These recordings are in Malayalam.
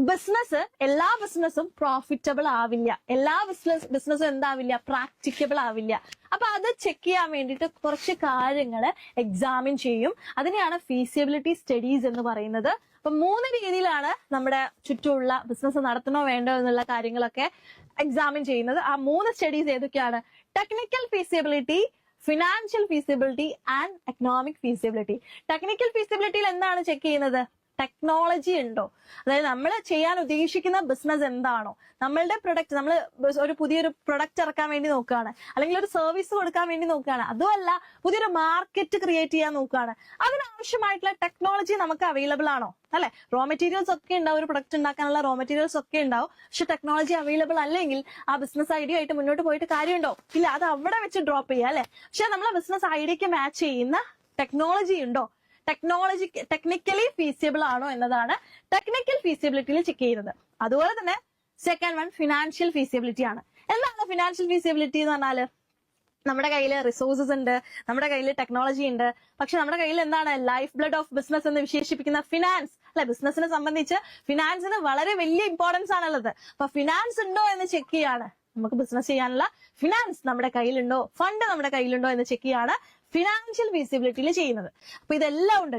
ബിസിനസ് എല്ലാ ബിസിനസ്സും പ്രോഫിറ്റബിൾ ആവില്ല, എല്ലാ ബിസിനസ്സും എന്താവില്ല, പ്രാക്ടിക്കബിൾ ആവില്ല. അപ്പൊ അത് ചെക്ക് ചെയ്യാൻ വേണ്ടിയിട്ട് കുറച്ച് കാര്യങ്ങൾ എക്സാമിൻ ചെയ്യും. അതിനെയാണ് ഫീസിബിലിറ്റി സ്റ്റഡീസ് എന്ന് പറയുന്നത്. അപ്പൊ 3 രീതിയിലാണ് നമ്മുടെ ചുറ്റുമുള്ള ബിസിനസ് നടത്തണോ വേണ്ടോ എന്നുള്ള കാര്യങ്ങളൊക്കെ എക്സാമിൻ ചെയ്യുന്നത്. ആ 3 സ്റ്റഡീസ് ഏതൊക്കെയാണ്? Technical feasibility, financial feasibility and economic feasibility. Technical ഫീസിബിലിറ്റിയിൽ എന്താണ് ചെക്ക് ചെയ്യുന്നത്? ടെക്നോളജി ഉണ്ടോ, അതായത് നമ്മൾ ചെയ്യാൻ ഉദ്ദേശിക്കുന്ന ബിസിനസ് എന്താണോ, നമ്മളുടെ പ്രൊഡക്റ്റ്, നമ്മൾ ഒരു പുതിയൊരു പ്രൊഡക്റ്റ് ഇറക്കാൻ വേണ്ടി നോക്കുകയാണ്, അല്ലെങ്കിൽ ഒരു സർവീസ് കൊടുക്കാൻ വേണ്ടി നോക്കുകയാണ്, അതുമല്ല പുതിയൊരു മാർക്കറ്റ് ക്രിയേറ്റ് ചെയ്യാൻ നോക്കുകയാണ്, അതിനാവശ്യമായിട്ടുള്ള ടെക്നോളജി നമുക്ക് അവൈലബിൾ ആണോ? അല്ലെ, റോ മെറ്റീരിയൽസ് ഒക്കെ ഉണ്ടാവും, ഒരു പ്രൊഡക്റ്റ് ഉണ്ടാക്കാനുള്ള റോ മെറ്റീരിയൽസ് ഒക്കെ ഉണ്ടാവും. പക്ഷെ ടെക്നോളജി അവൈലബിൾ അല്ലെങ്കിൽ ആ ബിസിനസ് ഐഡിയ ആയിട്ട് മുന്നോട്ട് പോയിട്ട് കാര്യമുണ്ടോ? ഇല്ല, അത് അവിടെ വെച്ച് ഡ്രോപ്പ് ചെയ്യുക അല്ലെ. പക്ഷെ നമ്മളെ ബിസിനസ് ഐഡിയക്ക് മാച്ച് ചെയ്യുന്ന ടെക്നോളജി ഉണ്ടോ, ടെക്നിക്കലി ഫീസിബിൾ ആണോ എന്നതാണ് ടെക്നിക്കൽ ഫീസിബിലിറ്റിയിൽ ചെക്ക് ചെയ്യുന്നത്. അതുപോലെ തന്നെ സെക്കൻഡ് വൺ ഫിനാൻഷ്യൽ ഫീസിബിലിറ്റി ആണ്. എന്താണ് ഫിനാൻഷ്യൽ ഫീസിബിലിറ്റി എന്ന് പറഞ്ഞാല്, നമ്മുടെ കയ്യിൽ റിസോഴ്സസ് ഉണ്ട്, നമ്മുടെ കയ്യിൽ ടെക്നോളജി ഉണ്ട്, പക്ഷെ നമ്മുടെ കയ്യിൽ എന്താണ് ലൈഫ് ബ്ലഡ് ഓഫ് ബിസിനസ് എന്ന് വിശേഷിപ്പിക്കുന്ന ഫിനാൻസ് അല്ലെ. ബിസിനസിനെ സംബന്ധിച്ച് ഫിനാൻസിന് വളരെ വലിയ ഇമ്പോർട്ടൻസ് ആണുള്ളത്. അപ്പൊ ഫിനാൻസ് ഉണ്ടോ എന്ന് ചെക്ക് ചെയ്യാണ്, നമുക്ക് ബിസിനസ് ചെയ്യാനുള്ള ഫിനാൻസ് നമ്മുടെ കയ്യിലുണ്ടോ, ഫണ്ട് നമ്മുടെ കയ്യിലുണ്ടോ എന്ന് ചെക്ക് ചെയ്യാണ് ഫിനാൻഷ്യൽ ഫീസിബിലിറ്റിയിൽ ചെയ്യുന്നത്. അപ്പൊ ഇതെല്ലാം ഉണ്ട്.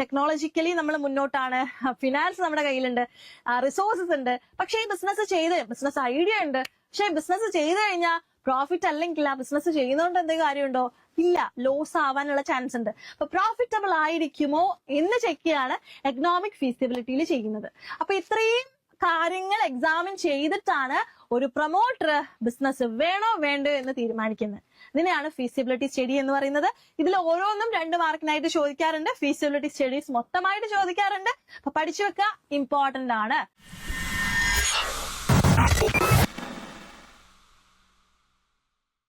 ടെക്നോളജിക്കലി നമ്മൾ മുന്നോട്ടാണ്, ഫിനാൻസ് നമ്മുടെ കയ്യിലുണ്ട്, റിസോഴ്സസ് ഉണ്ട്, പക്ഷെ ഈ ബിസിനസ് ഐഡിയ ഉണ്ട്, പക്ഷെ ബിസിനസ് ചെയ്ത് കഴിഞ്ഞാൽ പ്രോഫിറ്റ് അല്ലെങ്കിൽ ആ ബിസിനസ് ചെയ്യുന്നതുകൊണ്ട് എന്തെങ്കിലും കാര്യമുണ്ടോ? ഇല്ല, ലോസ് ആവാനുള്ള ചാൻസ് ഉണ്ട്. അപ്പൊ പ്രോഫിറ്റബിൾ ആയിരിക്കുമോ എന്ന് ചെക്ക് ചെയ്യാണ് എക്കണോമിക് ഫീസിബിലിറ്റിയിൽ ചെയ്യുന്നത്. അപ്പൊ ഇത്രയും കാര്യങ്ങൾ എക്സാമിൻ ചെയ്തിട്ടാണ് ഒരു പ്രൊമോട്ടർ ബിസിനസ് വേണോ വേണ്ടോ എന്ന് തീരുമാനിക്കുന്നത്. ഇതിനെയാണ് ഫീസിബിലിറ്റി സ്റ്റഡി എന്ന് പറയുന്നത്. ഇതിൽ ഓരോന്നും 2 മാർക്കിനായിട്ട് ചോദിക്കാറുണ്ട്. ഫീസിബിലിറ്റി സ്റ്റഡീസ് മൊത്തമായിട്ട് ചോദിക്കാറുണ്ട്. അപ്പൊ പഠിച്ചു വെക്കുക, ഇമ്പോർട്ടന്റ് ആണ്.